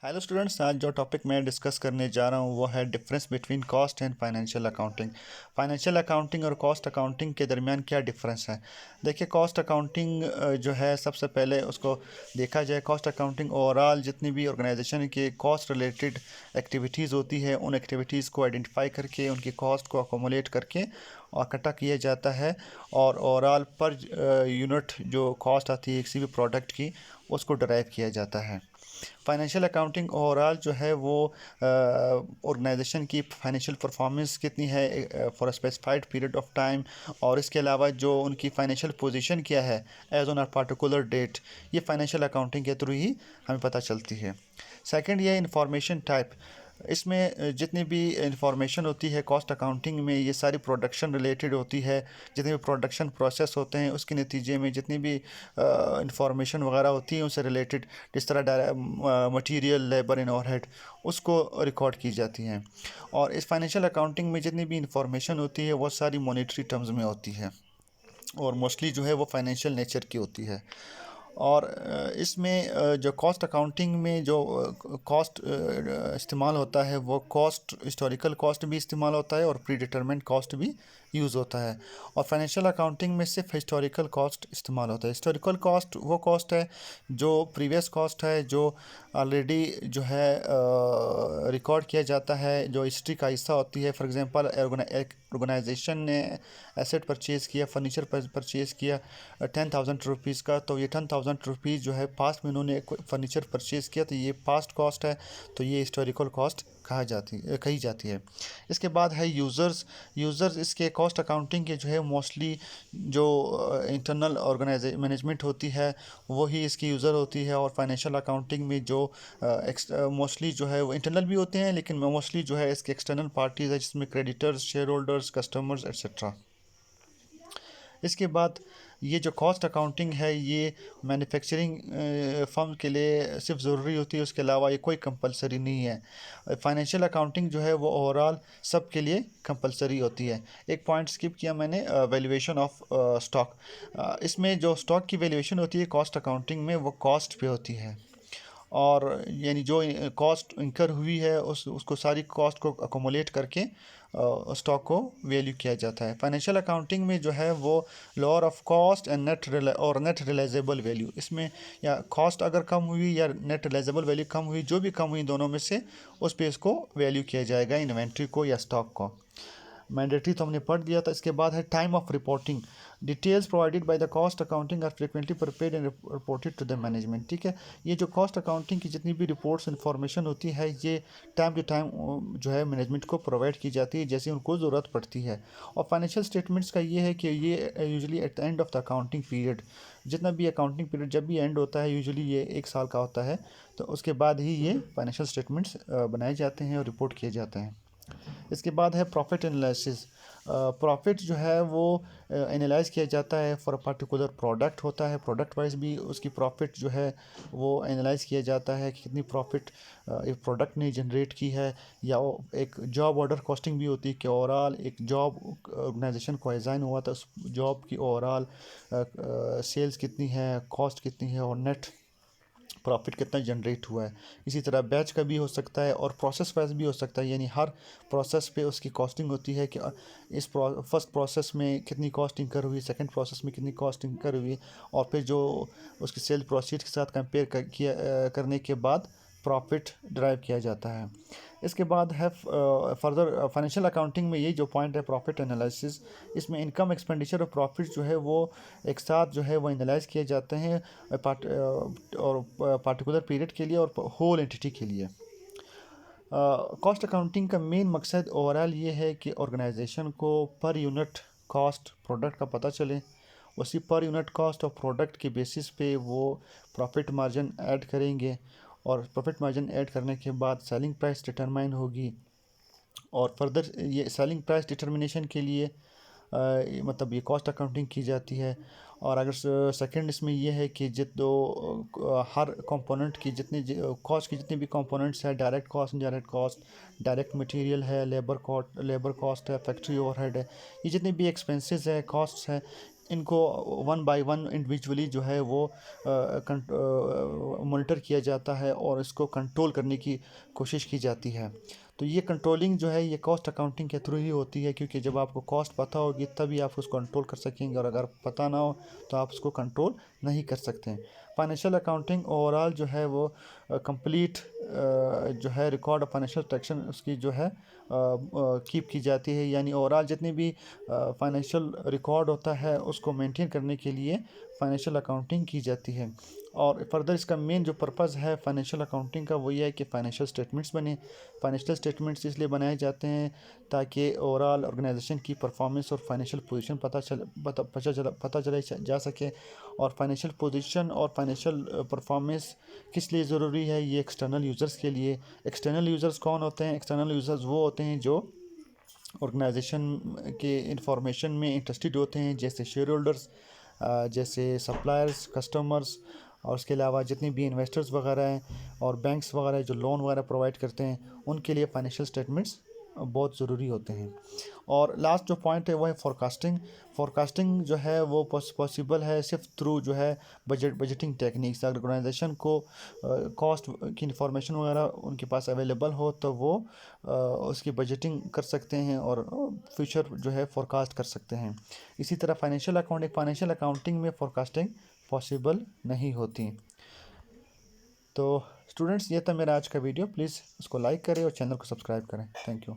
Hello students, आज जो topic मैं डिस्कस करने जा रहा हूँ वो है difference between cost and financial accounting. Financial accounting और कॉस्ट अकाउंटिंग के दरमियान क्या डिफरेंस है। देखिए, कॉस्ट अकाउंटिंग जो है सबसे पहले उसको देखा जाए। कॉस्ट अकाउंटिंग ओवरऑल जितनी भी ऑर्गेनाइजेशन की कॉस्ट रिलेटेड एक्टिविटीज़ होती है उन एक्टिविटीज़ को आइडेंटिफाई करके उनकी कॉस्ट को अकोमोलेट करके और इकट्ठा किया जाता है और ओवरऑल पर यूनिट जो कॉस्ट आती है किसी भी प्रोडक्ट की उसको डराइव किया जाता है। फाइनेंशियल अकाउंटिंग ओवरऑल जो है वो ऑर्गेनाइजेशन की फाइनेंशियल परफॉर्मेंस कितनी है for a specified period of time, और इसके अलावा जो उनकी फाइनेंशियल पोजीशन क्या है as on a particular date, ये फाइनेंशियल अकाउंटिंग के थ्रू ही हमें पता चलती है। सेकंड, ये इंफॉर्मेशन टाइप। इसमें जितनी भी इंफॉर्मेशन होती है कॉस्ट अकाउंटिंग में, ये सारी प्रोडक्शन रिलेटेड होती है। जितने भी प्रोडक्शन प्रोसेस होते हैं उसके नतीजे में जितनी भी इंफॉर्मेशन वगैरह होती है उससे रिलेटेड, जिस तरह मटेरियल, लेबर एंड ओवरहेड, उसको रिकॉर्ड की जाती हैं। और इस फाइनेंशियल अकाउंटिंग में जितनी भी इंफॉर्मेशन होती है वो सारी मॉनेटरी टर्म्स में होती है और मोस्टली जो है वो फाइनेंशियल नेचर की होती है। और इसमें जो कॉस्ट अकाउंटिंग में जो कॉस्ट इस्तेमाल होता है वो कॉस्ट, हिस्टोरिकल कॉस्ट भी इस्तेमाल होता है और प्री डिटरमेंट कॉस्ट भी यूज़ होता है। और फाइनेंशियल अकाउंटिंग में सिर्फ हिस्टोरिकल कॉस्ट इस्तेमाल होता है। हिस्टोरिकल कॉस्ट वो कॉस्ट है जो प्रीवियस कॉस्ट है, जो ऑलरेडी जो है रिकॉर्ड किया जाता है, जो हिस्ट्री का हिस्सा होती है। फॉर एग्जांपल, एक ऑर्गेनाइजेशन ने एसेट परचेज़ किया, फर्नीचर परचेज़ किया 10,000 रुपीज़ का, तो ये 10,000 रुपीज़ जो है पास्ट में उन्होंने फर्नीचर परचेज़ किया, तो ये पास्ट कॉस्ट है, तो ये हिस्टोरिकल कॉस्ट कही जाती है। इसके बाद है यूज़र्स इसके कॉस्ट अकाउंटिंग के जो है मोस्टली जो इंटरनल ऑर्गेनाइज मैनेजमेंट होती है वही इसकी यूज़र होती है। और फाइनेंशियल अकाउंटिंग में जो मोस्टली जो है वो इंटरनल भी होते हैं, लेकिन मोस्टली जो है इसके एक्सटर्नल पार्टीज़ है जिसमें creditors, share holders, customers etcetera. इसके बाद ये जो कॉस्ट अकाउंटिंग है ये मैन्युफैक्चरिंग फर्म के लिए सिर्फ ज़रूरी होती है, उसके अलावा ये कोई कंपलसरी नहीं है। फाइनेंशियल अकाउंटिंग जो है वो ओवरऑल सब के लिए कंपलसरी होती है। एक पॉइंट स्किप किया मैंने, वैल्यूएशन ऑफ स्टॉक। इसमें जो स्टॉक की वैल्यूएशन होती है कॉस्ट अकाउंटिंग में वो कॉस्ट पे होती है। और यानी जो कॉस्ट इंकर हुई है उसको सारी कॉस्ट को अकोमोलेट करके स्टॉक को वैल्यू किया जाता है। फाइनेंशियल अकाउंटिंग में जो है वो lower of cost and net realisable value, इसमें या कॉस्ट अगर कम हुई या नेट रिलाइजेबल वैल्यू कम हुई, जो भी कम हुई दोनों में से उस पे इसको वैल्यू किया जाएगा, इन्वेंट्री को या स्टॉक को। मैंडेटरी तो हमने पढ़ दिया था। इसके बाद है time of reporting. Details provided by the cost accounting are frequently prepared and reported to the management. ठीक है, ये जो कॉस्ट अकाउंटिंग की जितनी भी रिपोर्ट्स इन्फॉर्मेशन होती है ये टाइम टू टाइम जो है मैनेजमेंट को प्रोवाइड की जाती है जैसे उनको ज़रूरत पड़ती है। और फाइनेंशियल स्टेटमेंट्स का ये है कि ये usually at the end of the accounting period, जितना भी अकाउंटिंग पीरियड जब भी एंड होता है, यूजुअली ये 1 साल का होता है, तो उसके बाद ही ये फाइनेंशियल स्टेटमेंट्स बनाए जाते हैं और रिपोर्ट किए जाते हैं। इसके बाद है प्रॉफिट एनालिसिस। प्रॉफिट जो है वो एनालाइज किया जाता है फॉर अ पर्टिकुलर प्रोडक्ट होता है, प्रोडक्ट वाइज भी उसकी प्रॉफिट जो है वो एनालाइज किया जाता है कि कितनी प्रॉफिट एक प्रोडक्ट ने जनरेट की है। या वो एक जॉब ऑर्डर कॉस्टिंग भी होती है कि ओवरऑल एक जॉब ऑर्गेनाइजेशन को असाइन हुआ था, उस जॉब की ओवरऑल सेल्स कितनी है, कॉस्ट कितनी है और नेट प्रॉफिट कितना जनरेट हुआ है। इसी तरह बैच का भी हो सकता है और प्रोसेस वाइज भी हो सकता है, यानी हर प्रोसेस पे उसकी कॉस्टिंग होती है कि इस फर्स्ट प्रोसेस में कितनी कॉस्ट इंकर हुई, सेकंड प्रोसेस में कितनी कॉस्ट इंकर हुई, और फिर जो उसकी सेल प्रोसीड के साथ कंपेयर करने के बाद प्रॉफिट ड्राइव किया जाता है। इसके बाद है फर्दर फाइनेंशियल अकाउंटिंग में ये जो पॉइंट है प्रॉफिट एनालिसिस, इसमें इनकम, एक्सपेंडिचर और प्रॉफिट जो है वो एक साथ जो है वो एनालाइज किए जाते हैं और पार्टिकुलर पीरियड के लिए और होल एंटिटी के लिए। कॉस्ट अकाउंटिंग का मेन मकसद ओवरऑल ये है कि ऑर्गेनाइजेशन को पर यूनिट कॉस्ट प्रोडक्ट का पता चले, उसी पर यूनिट कॉस्ट और प्रोडक्ट के बेसिस पे वो प्रॉफिट मार्जिन ऐड करेंगे और प्रॉफिट मार्जिन ऐड करने के बाद सेलिंग प्राइस डिटरमाइन होगी। और फर्दर ये सेलिंग प्राइस डिटर्मिनेशन के लिए मतलब ये कॉस्ट अकाउंटिंग की जाती है। और अगर सेकंड इसमें ये है कि हर कंपोनेंट की जितनी कॉस्ट की जितनी भी कंपोनेंट्स है, direct cost, indirect cost, direct material है, लेबर कॉस्ट है, फैक्ट्री ओवरहेड है, ये जितने भी एक्सपेंसेस है, कॉस्ट्स हैं, इनको वन बाय वन इंडिविजुअली जो है वो मॉनिटर किया जाता है और इसको कंट्रोल करने की कोशिश की जाती है। तो ये कंट्रोलिंग जो है ये कॉस्ट अकाउंटिंग के थ्रू ही होती है, क्योंकि जब आपको कॉस्ट पता होगी तभी आप उसको कंट्रोल कर सकेंगे, और अगर पता ना हो तो आप उसको कंट्रोल नहीं कर सकते हैं। फाइनेंशियल अकाउंटिंग ओवरऑल जो है वो कंप्लीट जो है रिकॉर्ड ऑफ फाइनेंशियल ट्रैक्शन उसकी जो है कीप की जाती है, यानी ओवरऑल जितनी भी फाइनेंशियल रिकॉर्ड होता है उसको मेंटेन करने के लिए फाइनेंशियल अकाउंटिंग की जाती है। और फर्दर इसका मेन जो पर्पज़ है फाइनेंशियल अकाउंटिंग का वो ये है कि फाइनेंशियल स्टेटमेंट्स बने। फाइनेंशियल स्टेटमेंट्स इसलिए बनाए जाते हैं ताकि ओवरऑल ऑर्गेनाइजेशन की परफॉर्मेंस और फाइनेंशियल पोजीशन पता चले जा सके। और फाइनेंशियल पोजीशन और फाइनेंशियल परफॉर्मेंस किस लिए ज़रूरी है, ये एक्सटर्नल यूज़र्स के लिए। एक्सटर्नल यूज़र्स कौन होते हैं? एक्सटर्नल यूज़र्स वो होते हैं जो ऑर्गेनाइजेशन के इंफॉर्मेशन में इंटरेस्टेड होते हैं, जैसे शेयर होल्डर्स, जैसे सप्लायर्स, कस्टमर्स, और उसके अलावा जितने भी इन्वेस्टर्स वगैरह हैं और बैंक्स वगैरह जो लोन वगैरह प्रोवाइड करते हैं, उनके लिए फाइनेंशियल स्टेटमेंट्स बहुत ज़रूरी होते हैं। और लास्ट जो पॉइंट है वो है फोरकास्टिंग। फोरकास्टिंग जो है वो पॉसिबल है सिर्फ थ्रू जो है बजटिंग टेक्निक्स। अगर ऑर्गेनाइजेशन को कॉस्ट की इंफॉर्मेशन वगैरह उनके पास अवेलेबल हो तो वो उसकी बजटिंग कर सकते हैं और फ्यूचर जो है फोरकास्ट कर सकते हैं। इसी तरह फाइनेंशियल अकाउंटिंग में फोरकास्टिंग पॉसिबल नहीं होती। तो स्टूडेंट्स, ये था मेरा आज का वीडियो। प्लीज़ उसको लाइक करें और चैनल को सब्सक्राइब करें। Thank you.